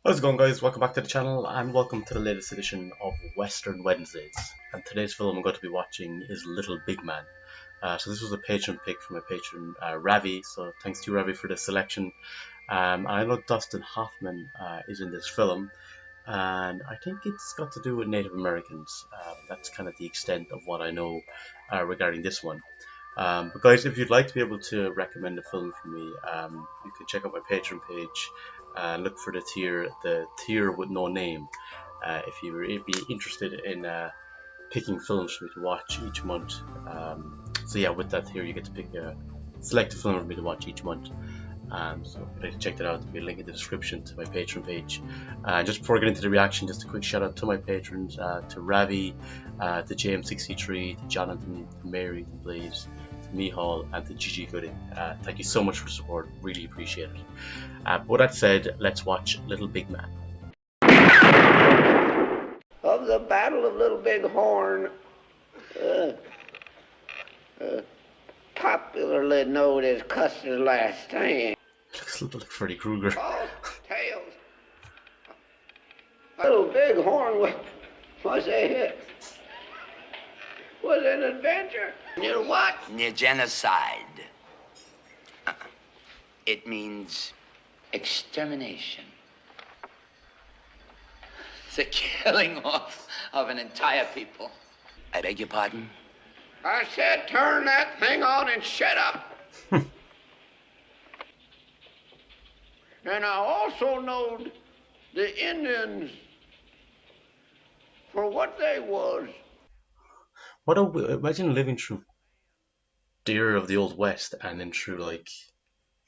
How's it going, guys? Welcome back to the channel and welcome to the latest edition of Western Wednesdays. And today's film I'm going to be watching is Little Big Man. So this was a patron pick from my patron Ravi, so thanks to you, Ravi, for the selection. And I know Dustin Hoffman is in this film, and I think it's got to do with Native Americans. That's kind of the extent of what I know regarding this one. But guys, if you'd like to be able to recommend a film for me, you can check out my Patreon page. Look for the tier with no name. If you would be interested in picking films for me to watch each month. So yeah, with that tier, you get to select a film for me to watch each month. So if you'd like to check that out, there'll be a link in the description to my Patreon page. Just before I get into the reaction, just a quick shout out to my patrons, to Ravi, to JM63, to Jonathan, to Mary, to Blaze, to Mihal, and to Gigi Gooding. Thank you so much for the support, really appreciate it. But with that said, let's watch Little Big Man. Of the Battle of Little Big Horn, popularly known as Custer's Last Stand. Looks like Freddy Krueger. False tales. Little Big Horn was an adventure. Near what? Near genocide. It means extermination. The killing off of an entire people. I beg your pardon? I said turn that thing on and shut up. And I also knowed the Indians for what they was. Imagine living through the era of the Old West and then through the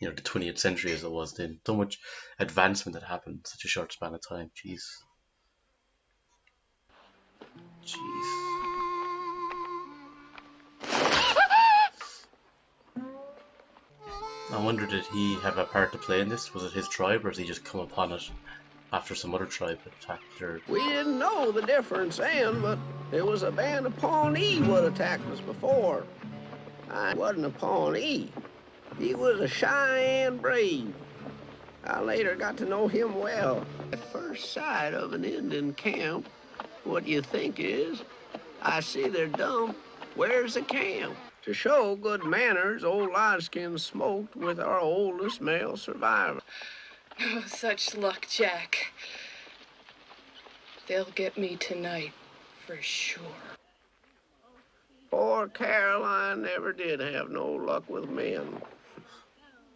20th century as it was then. So much advancement that happened in such a short span of time. Jeez. I wonder, did he have a part to play in this? Was it his tribe, or did he just come upon it after some other tribe had attacked her? We didn't know the difference then, but it was a band of Pawnee would attacked us before. I wasn't a Pawnee. He was a Cheyenne brave. I later got to know him well. At first sight of an Indian camp, what do you think is, I see they're dumb. Where's the camp? To show good manners, old Lodgeskin smoked with our oldest male survivor. Oh, such luck, Jack. They'll get me tonight, for sure. Poor Caroline never did have no luck with men.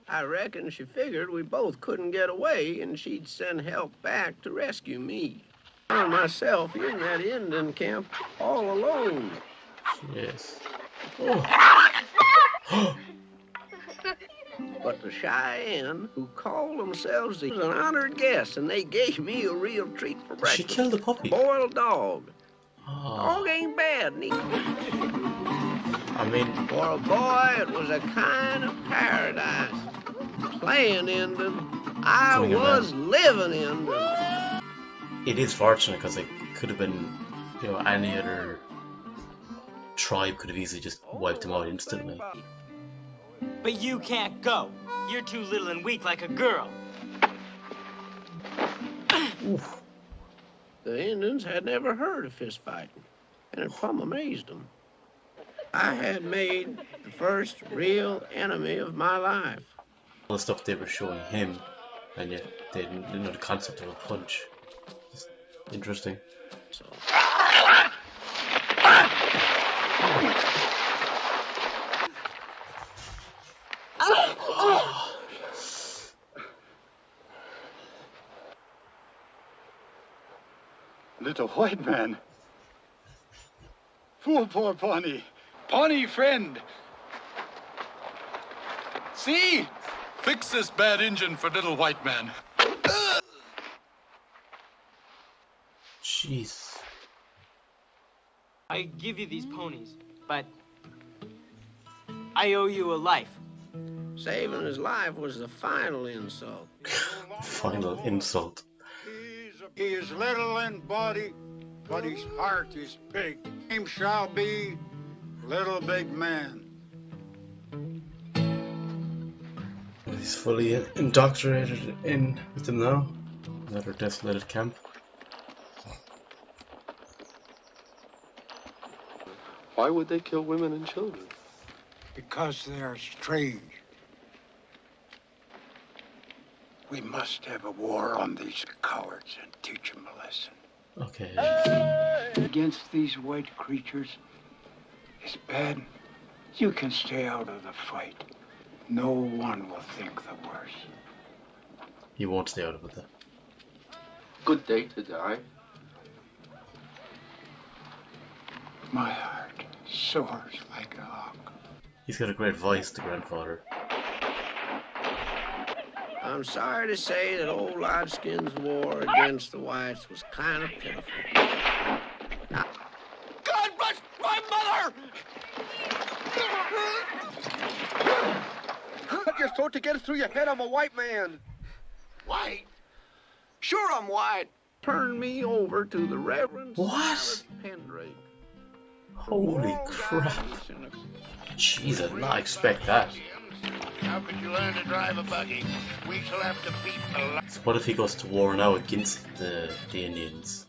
I reckon she figured we both couldn't get away and she'd send help back to rescue me. I found myself in that Indian camp all alone. Yes. But the Cheyenne, who called themselves was an honored guest, and they gave me a real treat for breakfast. She killed the puppy. Boiled dog. Oh. Dog ain't bad, neither. I mean, For a boy, it was a kind of paradise. Playing Indian, I Coming was living Indian. it is fortunate because it could have been, any other tribe could have easily just wiped him out instantly. But you can't go. You're too little and weak like a girl. Oof. The Indians had never heard of fist fighting, and it plumb amazed them. I had made the first real enemy of my life. All the stuff they were showing him, and yet they didn't know the concept of a punch. It's interesting. So. Little white man. Fool poor Pawnee. Pawnee friend. See? Fix this bad engine for little white man. Jeez. I give you these ponies, but I owe you a life. Saving his life was the final insult. Final insult. He is little in body, but his heart is big. Name shall be Little Big Man. He's fully indoctrinated in with them now. Another desolated camp. Why would they kill women and children? Because they are strange. We must have a war on these cowards and teach them a lesson. Okay. Against these white creatures is bad. You can stay out of the fight. No one will think the worse. He won't stay out of it though. Good day to die. My heart soars like a hawk. He's got a great voice, the grandfather. I'm sorry to say that old Lodskin's war against the whites was kind of pitiful. God bless my mother! Cut your throat to get it through your head. I'm a white man. White? Sure I'm white. Turn me over to the Reverend What? Silas Pendrake. Holy crap. Jeez, I did not expect that. How could you learn to drive a buggy? We shall have to beat the So what if he goes to war now against the Indians?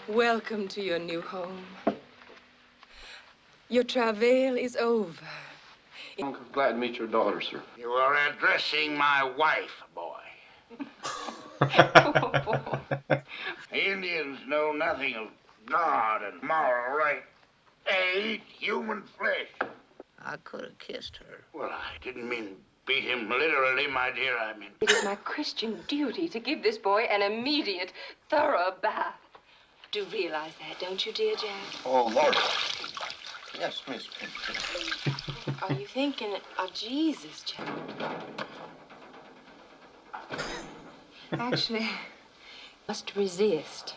Welcome to your new home. Your travail is over. I'm glad to meet your daughter, sir. You are addressing my wife, boy. The Indians know nothing of God and moral right. They eat human flesh. I could have kissed her. Well, I didn't mean beat him literally, my dear. I mean... It is my Christian duty to give this boy an immediate, thorough bath. Do realize that, don't you, dear Jack? Oh, Lord. Yes, Miss Pinto. Are you thinking of Jesus, Jack? Actually, must resist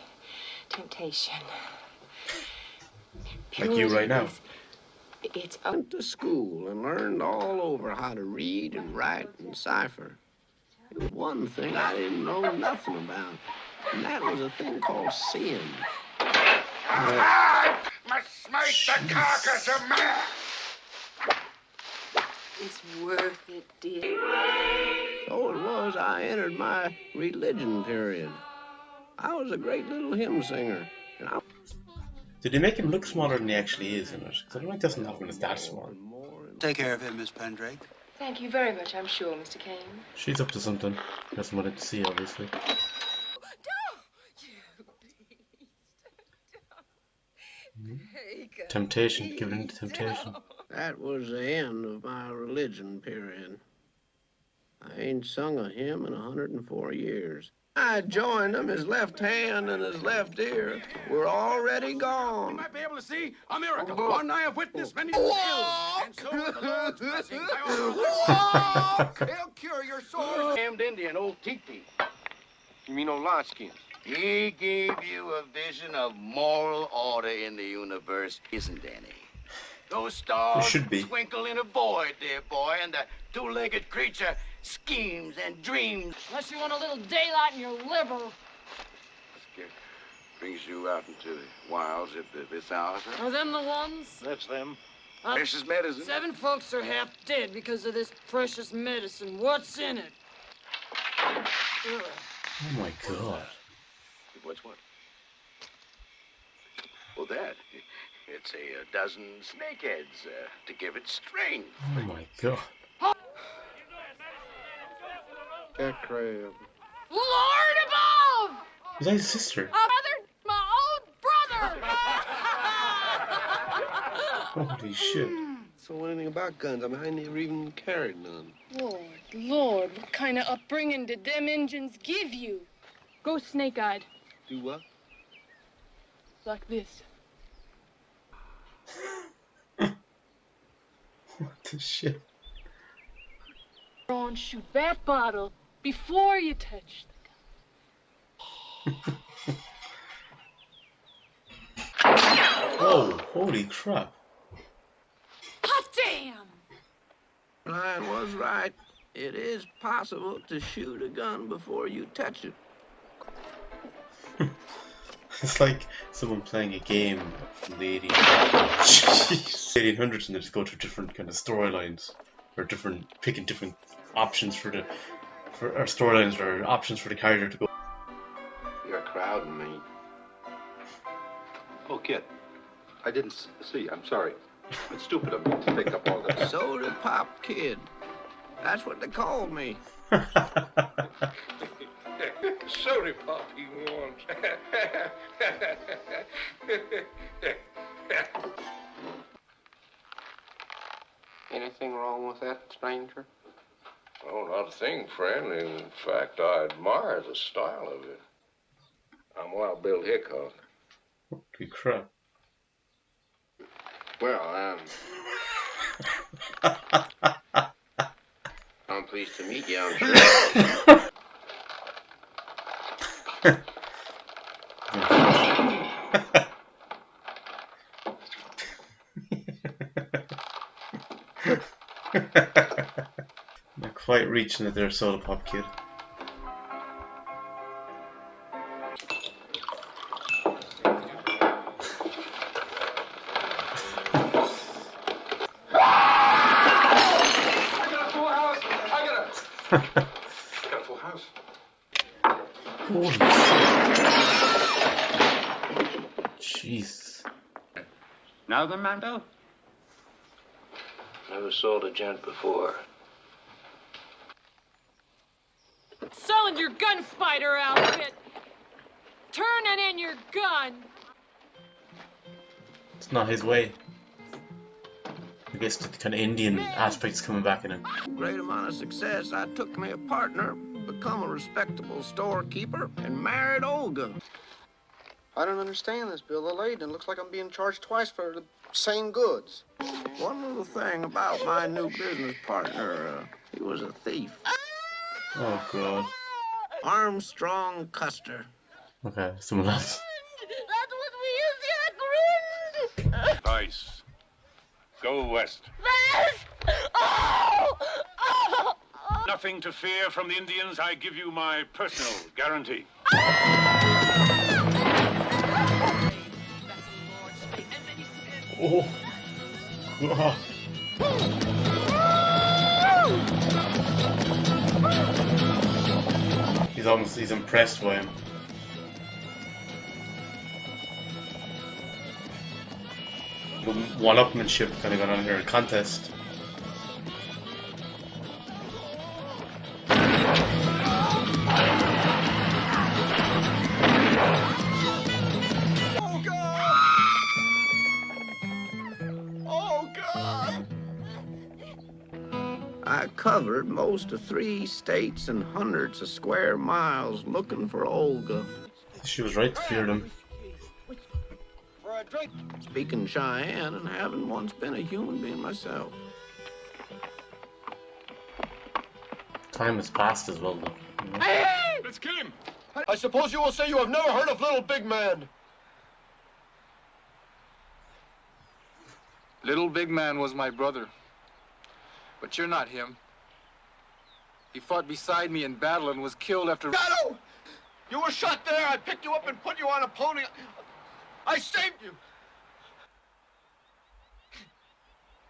temptation. Like you right now. It's I went to school and learned all over how to read and write and cipher. There was one thing I didn't know nothing about, and that was a thing called sin. I must smite the carcass of man! It's worth it, dear. So it was I entered my religion period. I was a great little hymn singer, and I... Did they make him look smaller than he actually is in it? Because I don't think Dustin Hoffman is that small. Take care of him, Miss Pendrake. Thank you very much, I'm sure, Mr. Kane. She's up to something. Doesn't want it to see, obviously. Temptation, giving into temptation. That was the end of my religion period. I ain't sung a hymn in 104 years. I joined him. His left hand and his left ear were already gone. You might be able to see a miracle. One I have witnessed many ills. And so with the Lord's blessing, He'll cure your sores. Damned Indian, old Titi. You mean old Lodskin? He gave you a vision of moral order in the universe. Isn't any. Those stars should be. twinkle in a void, dear boy, and the two-legged creature schemes and dreams. Unless you want a little daylight in your liver. Brings you out into the wilds at this hour, sir? Are them the ones? That's them. Precious medicine. 7 folks are half dead because of this precious medicine. What's in it? Ugh. Oh my god. What's what? Well, that. It's a dozen snakeheads to give it strength. Oh my god. Jack Crab. Lord above! Is that his sister? My own brother! Holy shit. So anything about guns? I mean, I never even carried none. Lord, what kind of upbringing did them Injuns give you? Go snake-eyed, Do what? like this. What the shit? On, shoot that bottle before you touch the Oh, holy crap. Hot damn! Ryan was right. It is possible to shoot a gun before you touch it. It's like someone playing a game from the 1800s and they just go through different kind of storylines or picking different options for the for or storylines or options for the character to go. You're crowding me. Oh, kid. I didn't see. I'm sorry. It's stupid of me to take up all this. Soda Pop Kid. That's what they called me. Soda pop he wants. Anything wrong with that, stranger? Oh, not a thing, friend. In fact, I admire the style of it. I'm Wild Bill Hickok. Good crap. Well, I'm pleased to meet you, I'm sure. Not quite reaching it there, Soda Pop Kid. I got a full house. Holy shit. Jeez. Now then, Mando? Never sold a gent before. Selling your gun spider outfit. Turning in your gun. It's not his way. I guess the kind of Indian aspect's coming back in him. Great amount of success. I took me a partner, become a respectable storekeeper, and married Olga. I don't understand this, Bill. The lady, it looks like I'm being charged twice for the same goods. One little thing about my new business partner, he was a thief. Oh god. Armstrong Custer. Okay, someone else. That's what we use your Vice. Go west. West! Oh! Oh! Nothing to fear from the Indians. I give you my personal guarantee. Oh. God. He's impressed by him. One-upmanship kind of going on here, a contest. Oh, God! Oh, God! I covered most of 3 states and hundreds of square miles looking for Olga. She was right to fear them. Speaking Cheyenne and having once been a human being myself. Time has passed as well, though. Let's kill him. I suppose you will say you have never heard of Little Big Man. Little Big Man was my brother. But you're not him. He fought beside me in battle and was killed after... Shadow! You were shot there. I picked you up and put you on a pony. I saved you.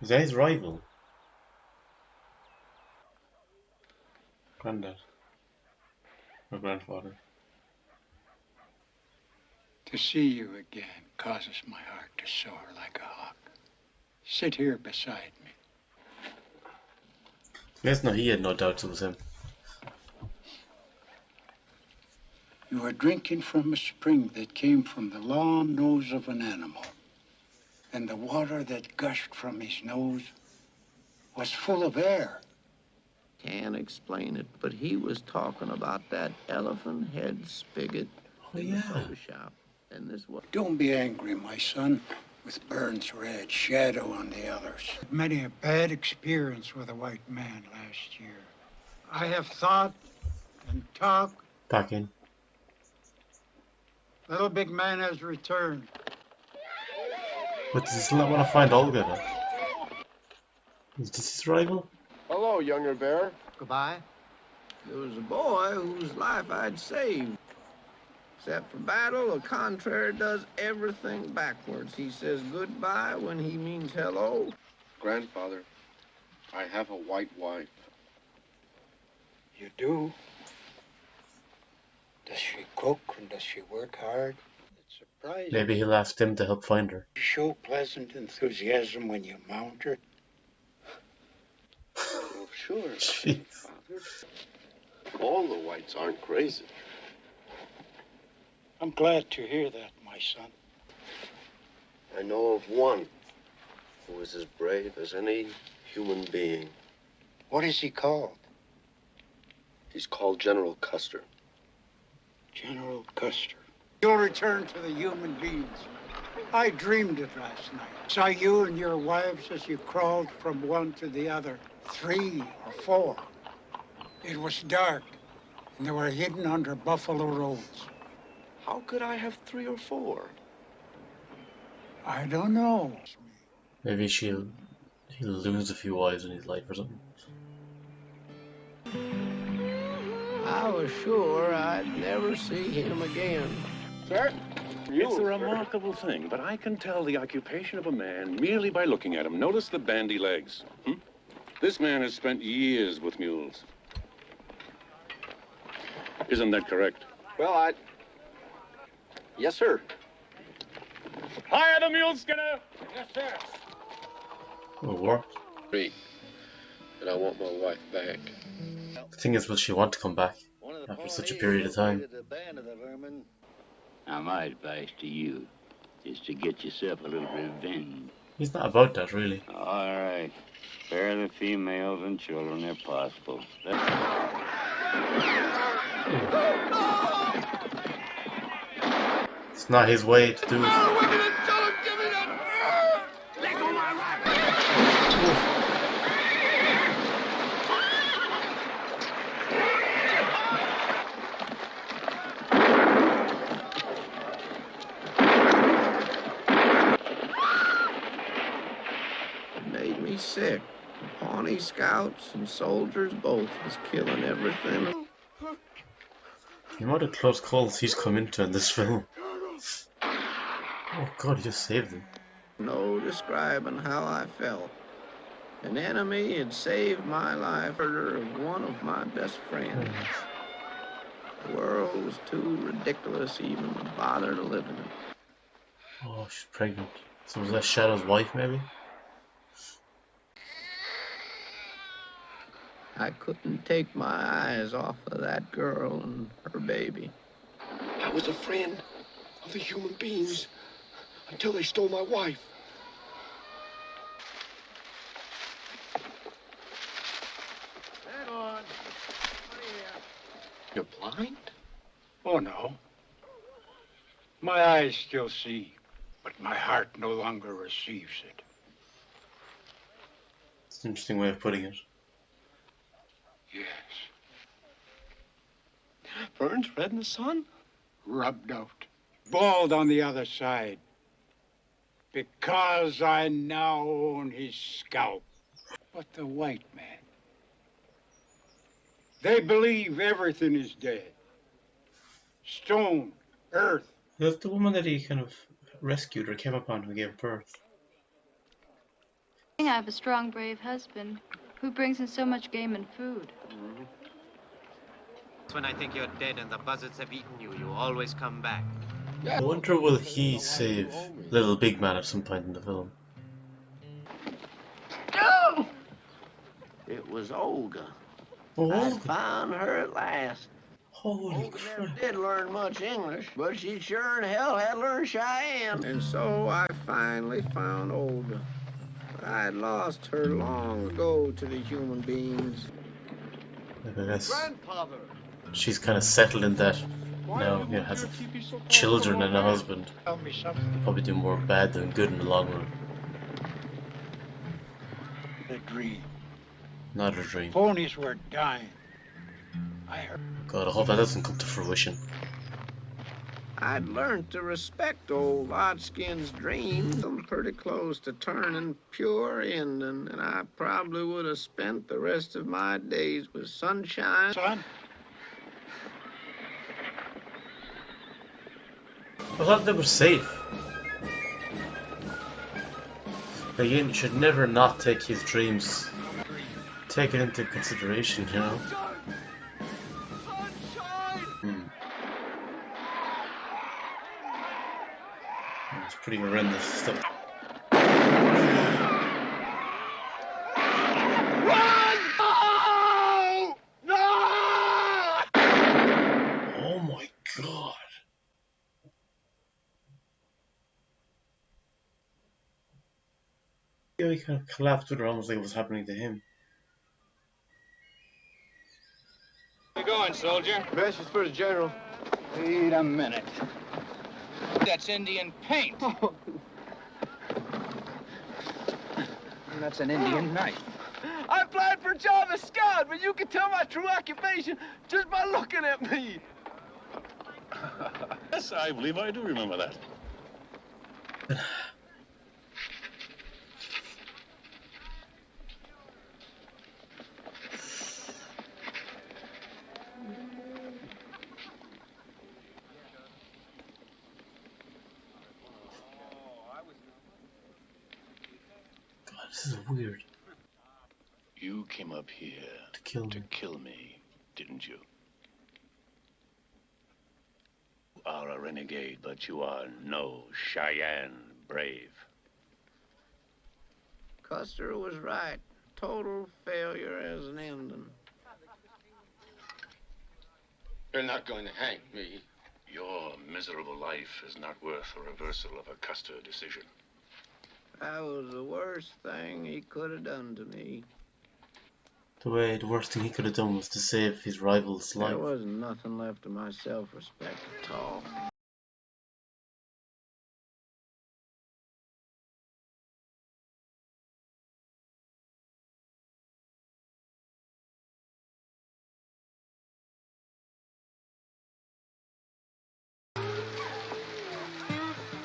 Is that his rival? Granddad. Or grandfather. To see you again causes my heart to soar like a hawk. Sit here beside me. Yes, no, he had no doubts it was him. You are drinking from a spring that came from the long nose of an animal. And the water that gushed from his nose was full of air. Can't explain it, but he was talking about that elephant head spigot in the soda shop. And this was... Don't be angry, my son, with Burns red, Shadow on the others. Many a bad experience with a white man last year. I have thought and talked. Back in. Little Big Man has returned. But does he still not want to find Olga, though? Is this his rival? Hello, younger bear. Goodbye. There was a boy whose life I'd saved. Except for battle, a contrary does everything backwards. He says goodbye when he means hello. Grandfather, I have a white wife. You do? Does she cook and does she work hard? It's surprising. Maybe he'll ask him to help find her. You show pleasant enthusiasm when you mount her. Oh, sure. Jeez. Father. All the whites aren't crazy. I'm glad to hear that, my son. I know of one who is as brave as any human being. What is he called? He's called General Custer. General Custer. You'll return to the human beings. I dreamed it last night. Saw you and your wives as you crawled from one to the other. 3 or 4. It was dark, and they were hidden under buffalo robes. How could I have 3 or 4? I don't know. Maybe he'll lose a few wives in his life or something. I was sure I'd never see him again. Sir? It's a remarkable thing, but I can tell the occupation of a man merely by looking at him. Notice the bandy legs. This man has spent years with mules. Isn't that correct? Well, Yes, sir. Hire the mule skinner! Yes, sir. Will work. And I want my wife back. The thing is, will she want to come back after such a period of time? Now, my advice to you is to get yourself a little revenge. He's not about that, really. All right. Spare the females and children if possible. It's not his way to do it. Made me sick. Pawnee scouts and soldiers both was killing everything. The amount of close calls he's come into in this film. Oh god, he just saved him. No describing how I felt. An enemy had saved my life. Murder of one of my best friends. The world was too ridiculous even to bother to live in it. Oh, she's pregnant. So was that Shadow's wife, maybe? I couldn't take my eyes off of that girl and her baby. I was a friend of the human beings until they stole my wife. Hang on. You're blind? Oh, no. My eyes still see, but my heart no longer receives it. It's an interesting way of putting it. Yes. Burns red in the sun? Rubbed out. Bald on the other side. Because I now own his scalp. But the white man. They believe everything is dead. Stone, earth. That's the woman that he kind of rescued or came upon who gave birth. I have a strong, brave husband who brings in so much game and food. When I think you're dead and the buzzards have eaten you, you always come back. I wonder will he save Little Big Man at some point in the film? No! It was Olga. Oh, I Olga. found her at last. Holy Olga crap. never did learn much English, but she sure in hell had learned Cheyenne. And so I finally found Olga. But I had lost her long ago to the human beings. I guess Grandfather! she's kind of settled in that now, you know, has children and a husband. Tell me something. He'll probably do more bad than good in the long run. A dream. Not a dream. Ponies were dying. I heard. God, I hope that doesn't come to fruition. I'd learned to respect old Odskin's dreams. I'm pretty close to turning pure Indian, and I probably would have spent the rest of my days with sunshine. Son? I thought they were safe. Again, you should never not take his dreams. Take it into consideration, you know. It's pretty horrendous stuff. Oh my god. Yeah, he kind of collapsed with her almost like it was happening to him. Where you going, soldier? Message for the general. Wait a minute. That's Indian paint. And that's an Indian knife. I applied for a job as scout, but you can tell my true occupation just by looking at me. Yes, I believe I do remember that. God, this is weird. You came up here To kill me, didn't you? You are a renegade, but you are no Cheyenne brave. Custer was right. Total failure as an ending. You're not going to hang me. Your miserable life is not worth a reversal of a Custer decision. That was the worst thing he could have done to me. The worst thing he could have done was to save his rival's life. There wasn't nothing left of my self-respect at all.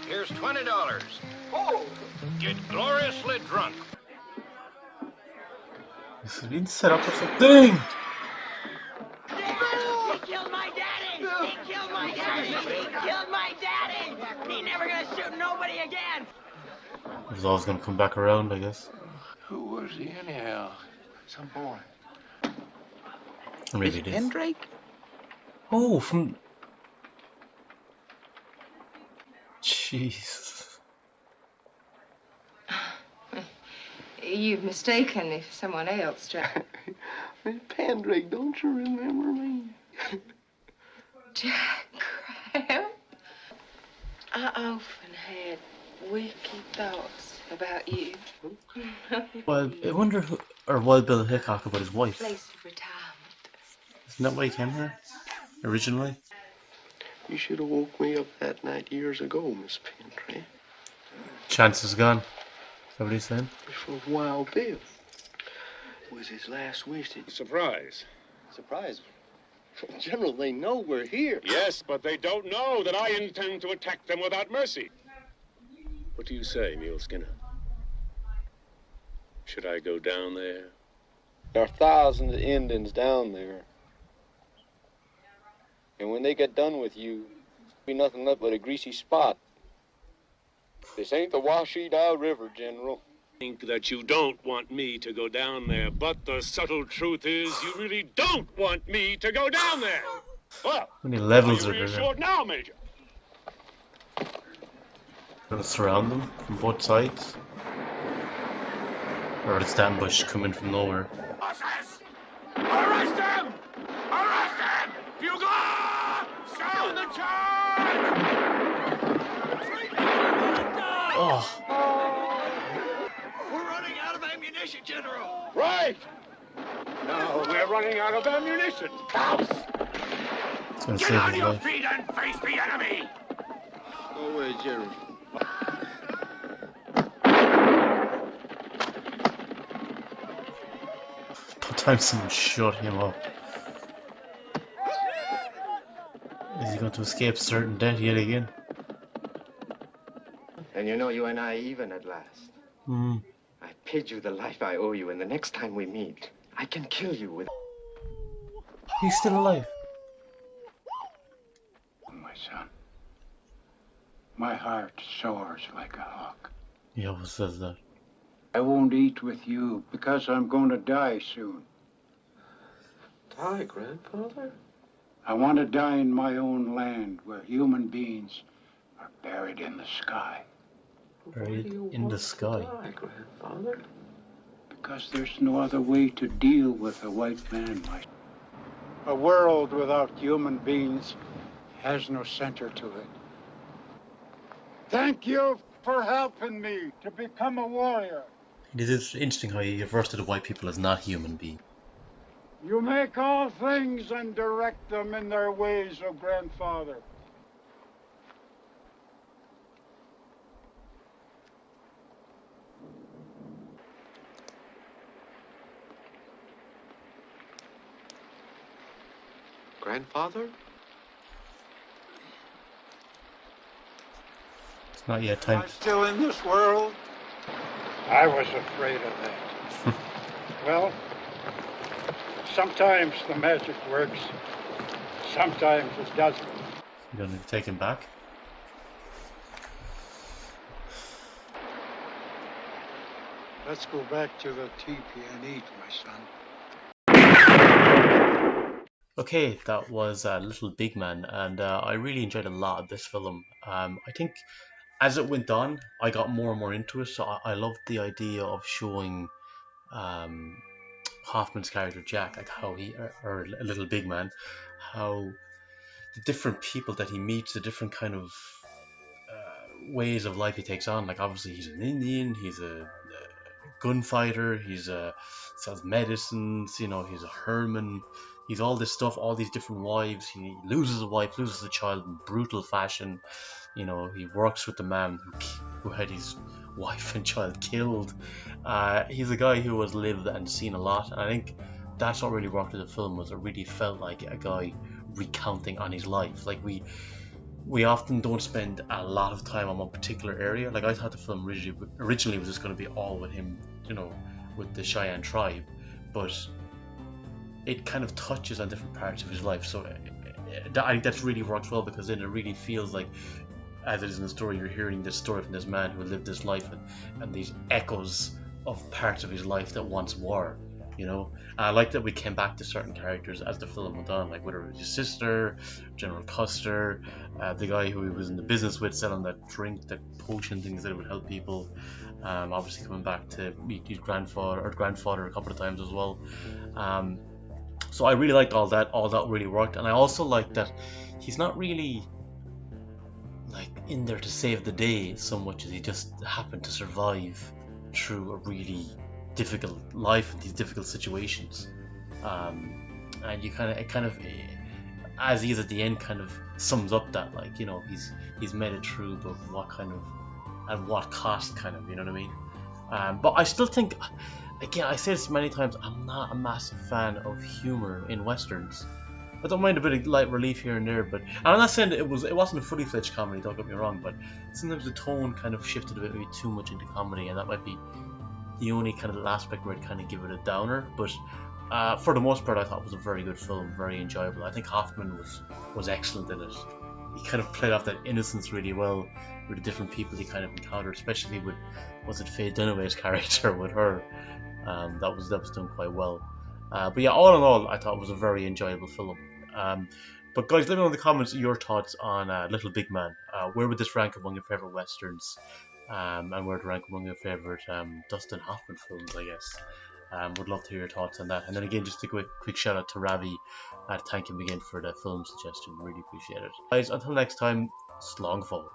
Here's $20. Oh! Get gloriously drunk. Is it being set up or something? He killed my daddy! He killed my daddy! He killed my daddy! He never gonna shoot nobody again! He was always going to come back around, I guess. Who was he anyhow? Some boy. Or maybe it is. Pendrake? Oh, from... Jeez. You've mistaken me for someone else, Jack. Miss Pendrake, don't you remember me? Jack Crab? I often had wicked thoughts about you. Well, I wonder who... Or Wild Bill Hickok about his wife. Place of retirement. Isn't that why he came here? Originally? You should have woke me up that night years ago, Miss Pendrake. Chance is gone. Is that what he's saying? For Wild Bill. It was his last wish. Surprise. Surprise? General, they know we're here. Yes, but they don't know that I intend to attack them without mercy. What do you say, Mule Skinner? Should I go down there? There are thousands of Indians down there. And when they get done with you, there'll be nothing left but a greasy spot. This ain't the Washita River, General. Think that you don't want me to go down there, but the subtle truth is you really don't want me to go down there. Well, How many levels are are you there? reassured now, Major? Gonna surround them from both sides? Or it's the ambush coming from nowhere? Bosses! Arrest him! Arrest him! Bugler! Sound the charge! Oh! We're running out of ammunition, General! Right! Now we're running out of ammunition. It's gonna Get save on his your life. feet and face the enemy! No way, General. About time someone shut him up. Is he going to escape certain death yet again? And you know you and I even at last. Hmm. I paid you the life I owe you, and the next time we meet, I can kill you with... He's still alive. My son, my heart soars like a hawk. He always says that. I won't eat with you because I'm going to die soon. Die, Grandfather? I want to die in my own land where human beings are buried in the sky. Buried in the sky. Grandfather? Because there's no other way to deal with a white man, my. A world without human beings has no center to it. Thank you for helping me to become a warrior. It is interesting how he refers to the white people as not human beings. You make all things and direct them in their ways, O grandfather. Grandfather? It's not yet Am time. I still in this world? I was afraid of that. Well, sometimes the magic works, sometimes it doesn't. You're going to take him back? Let's go back to the teepee and eat, my son. Okay, that was Little Big Man, and I really enjoyed a lot of this film. I think as it went on, I got more and more into it, so I loved the idea of showing um, Hoffman's character Jack, like how he, or Little Big Man, how the different people that he meets, the different kind of ways of life he takes on. Like obviously he's an Indian, he's a gunfighter, he's a sells medicines, you know, he's a herman, he's all this stuff, all these different wives. He loses a wife, loses a child in brutal fashion. You know, he works with the man who had his wife and child killed. He's a guy who has lived and seen a lot, and I think that's what really worked with the film, was it really felt like a guy recounting on his life. Like we often don't spend a lot of time on one particular area. Like I thought the film originally was just going to be all with him, you know, with the Cheyenne tribe, but it kind of touches on different parts of his life. So I think that's really works well, because then it really feels like, as it is in the story, you're hearing this story from this man who lived this life, and these echoes of parts of his life that once were, you know. I like that we came back to certain characters as the film went on, like whether it was his sister, General Custer, the guy who he was in the business with selling that drink, that potion things that would help people. Obviously coming back to meet his grandfather a couple of times as well. So I really liked all that. All that really worked, and I also liked that he's not really like in there to save the day so much as he just happened to survive through a really difficult life and these difficult situations. And it kind of, as he is at the end, kind of sums up that, like, you know, he's made it through, but what kind of, at what cost, kind of, you know what I mean? But I still think, again, I say this many times, I'm not a massive fan of humor in westerns. I don't mind a bit of light relief here and there, but I'm not saying that it wasn't a fully fledged comedy, don't get me wrong, but sometimes the tone kind of shifted a bit, maybe too much into comedy, and that might be the only kind of aspect where I'd kind of give it a downer. But for the most part, I thought it was a very good film, very enjoyable. I think Hoffman was excellent in it. He kind of played off that innocence really well with the different people he kind of encountered, especially with, was it Faye Dunaway's character with her? That was done quite well. But yeah, all in all, I thought it was a very enjoyable film. But guys, let me know in the comments your thoughts on Little Big Man. Where would this rank among your favorite westerns? And where would it rank among your favorite Dustin Hoffman films, I guess. Would love to hear your thoughts on that. And then again, just a quick shout out to Ravi. Thank him again for the film suggestion. Really appreciate it. Guys, until next time, slong forward.